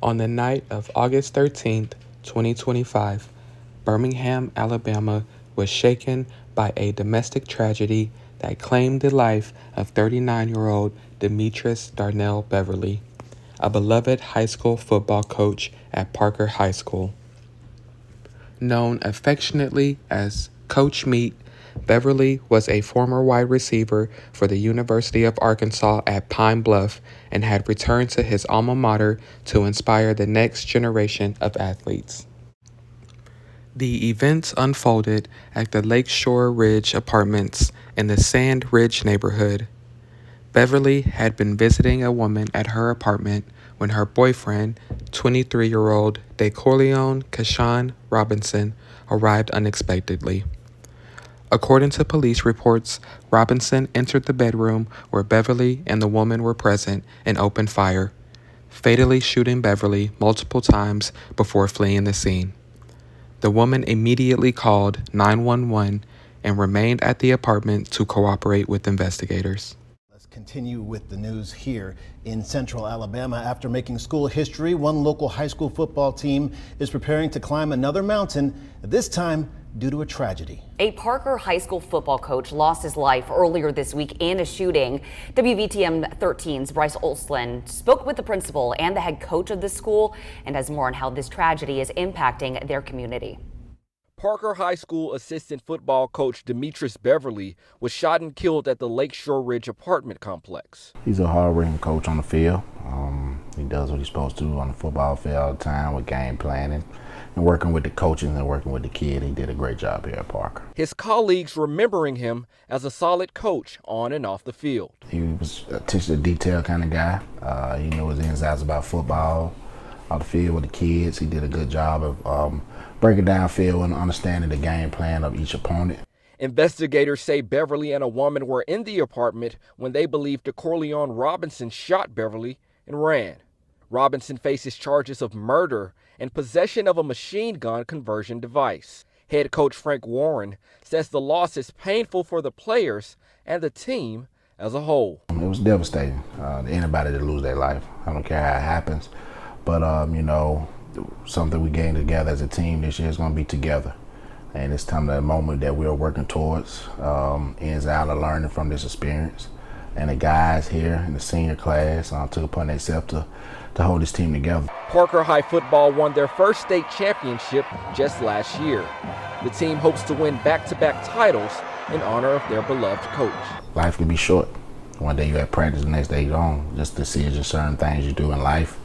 On the night of August 13th, 2025, Birmingham, Alabama was shaken by a domestic tragedy that claimed the life of 39-year-old Demetrice Beverly, a beloved high school football coach at Parker High School. Known affectionately as Coach Meat, Beverly was a former wide receiver for the University of Arkansas at Pine Bluff and had returned to his alma mater to inspire the next generation of athletes. The events unfolded at the Lakeshore Ridge Apartments in the Sand Ridge neighborhood. Beverly had been visiting a woman at her apartment when her boyfriend, 23-year-old DeCorleone Kashawn Robinson, arrived unexpectedly. According to police reports, Robinson entered the bedroom where Beverly and the woman were present and opened fire, fatally shooting Beverly multiple times before fleeing the scene. The woman immediately called 911 and remained at the apartment to cooperate with investigators. Let's continue with the news here in Central Alabama. After making school history, one local high school football team is preparing to climb another mountain, this time due to a tragedy. A Parker High School football coach lost his life earlier this week in a shooting. WVTM 13's Bryce Olsland spoke with the principal and the head coach of the school and has more on how this tragedy is impacting their community. Parker High School assistant football coach Demetrice Beverly was shot and killed at the Lakeshore Ridge apartment complex. He's a hard-working coach on the field. He does what he's supposed to on the football field all the time with game planning and working with the coaches and working with the kid. He did a great job here at Parker. His colleagues remembering him as a solid coach on and off the field. He was a attention to detail kind of guy. He knew his ins and outs about football, on the field with the kids. He did a good job of breaking down field and understanding the game plan of each opponent. Investigators say Beverly and a woman were in the apartment when they believed DeCorleone Robinson shot Beverly and ran. Robinson faces charges of murder and possession of a machine gun conversion device. Head coach Frank Warren says the loss is painful for the players and the team as a whole. It was devastating to anybody to lose their life. I don't care how it happens, but something we gained together as a team this year is going to be together. And it's time, the moment that we're working towards, ends out of learning from this experience. And the guys here in the senior class took upon themselves to hold this team together. Parker High football won their first state championship just last year. The team hopes to win back-to-back titles in honor of their beloved coach. Life can be short. One day you're at practice, the next day you're gone. Just decisions, certain things you do in life,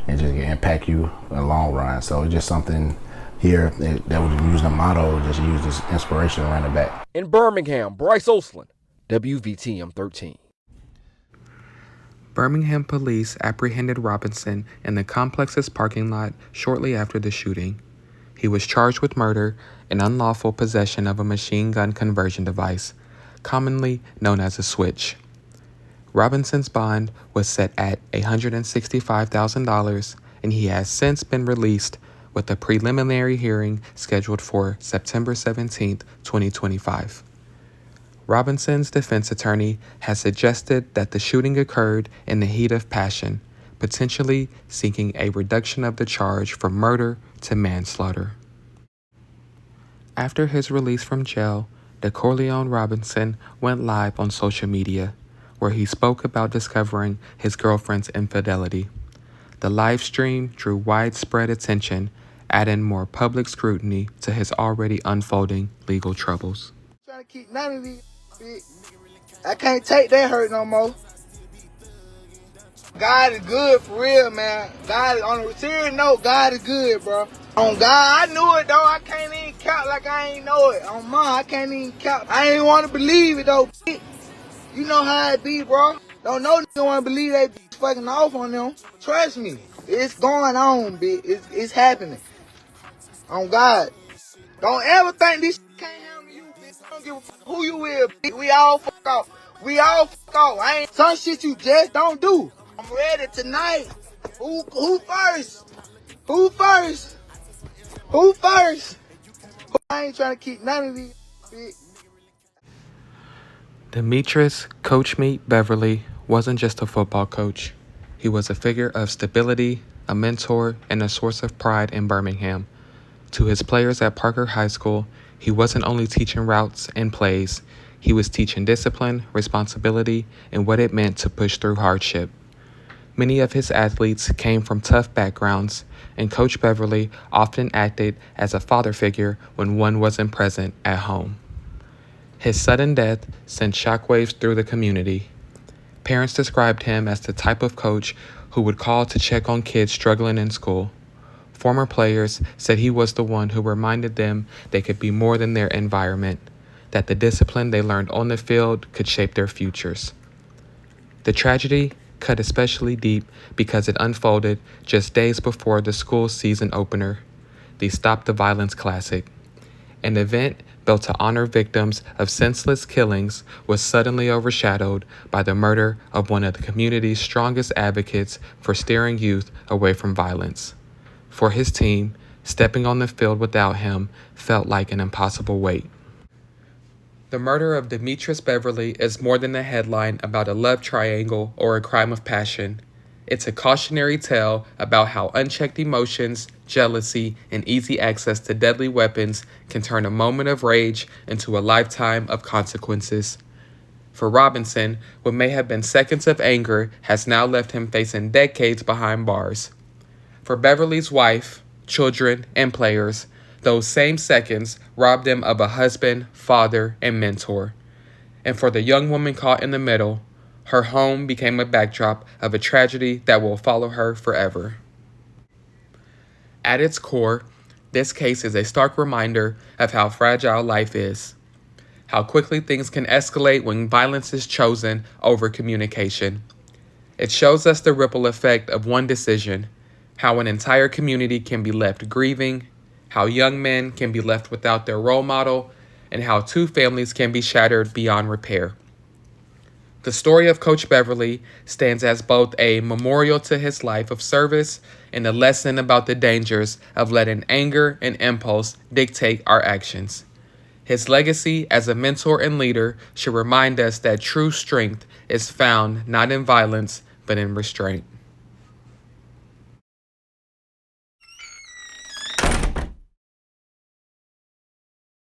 and just impact you in the long run. So it's just something here that was using the motto, just use this inspiration to run it back. In Birmingham, Bryce Olsland, WVTM 13. Birmingham police apprehended Robinson in the complex's parking lot shortly after the shooting. He was charged with murder and unlawful possession of a machine gun conversion device, commonly known as a switch. Robinson's bond was set at $165,000, and he has since been released with a preliminary hearing scheduled for September 17, 2025. Robinson's defense attorney has suggested that the shooting occurred in the heat of passion, potentially seeking a reduction of the charge from murder to manslaughter. After his release from jail, DeCorleone Robinson went live on social media, where he spoke about discovering his girlfriend's infidelity. The live stream drew widespread attention, adding more public scrutiny to his already unfolding legal troubles. Trying to keep none of these. I can't take that hurt no more. God is good for real, man. God is, on a serious note, God is good, bro. On God, I knew it though. I can't even count like I ain't know it. On mine, I can't even count. I ain't want to believe it though. You know how it be, bro. Don't know nigga want to believe they fucking off on them. Trust me, it's going on, bitch. It's happening. On God, don't ever think this can't happen to you, bitch. Don't give a fuck who you is, bitch. We all fuck off. We all fuck off. I ain't some shit you just don't do. I'm ready tonight. Who first? Who first? Who first? I ain't trying to keep none of these, bitch. Demetrice "Coach Meat" Beverly wasn't just a football coach. He was a figure of stability, a mentor, and a source of pride in Birmingham. To his players at Parker High School, he wasn't only teaching routes and plays, he was teaching discipline, responsibility, and what it meant to push through hardship. Many of his athletes came from tough backgrounds, and Coach Beverly often acted as a father figure when one wasn't present at home. His sudden death sent shockwaves through the community. Parents described him as the type of coach who would call to check on kids struggling in school. Former players said he was the one who reminded them they could be more than their environment, that the discipline they learned on the field could shape their futures. The tragedy cut especially deep because it unfolded just days before the school season opener, the Stop the Violence Classic. An event built to honor victims of senseless killings was suddenly overshadowed by the murder of one of the community's strongest advocates for steering youth away from violence. For his team, stepping on the field without him felt like an impossible weight. The murder of Demetrice Beverly is more than a headline about a love triangle or a crime of passion. It's a cautionary tale about how unchecked emotions, jealousy, and easy access to deadly weapons can turn a moment of rage into a lifetime of consequences. For Robinson, what may have been seconds of anger has now left him facing decades behind bars. For Beverly's wife, children, and players, those same seconds robbed him of a husband, father, and mentor. And for the young woman caught in the middle, her home became a backdrop of a tragedy that will follow her forever. At its core, this case is a stark reminder of how fragile life is, how quickly things can escalate when violence is chosen over communication. It shows us the ripple effect of one decision, how an entire community can be left grieving, how young men can be left without their role model, and how two families can be shattered beyond repair. The story of Coach Beverly stands as both a memorial to his life of service and a lesson about the dangers of letting anger and impulse dictate our actions. His legacy as a mentor and leader should remind us that true strength is found not in violence, but in restraint.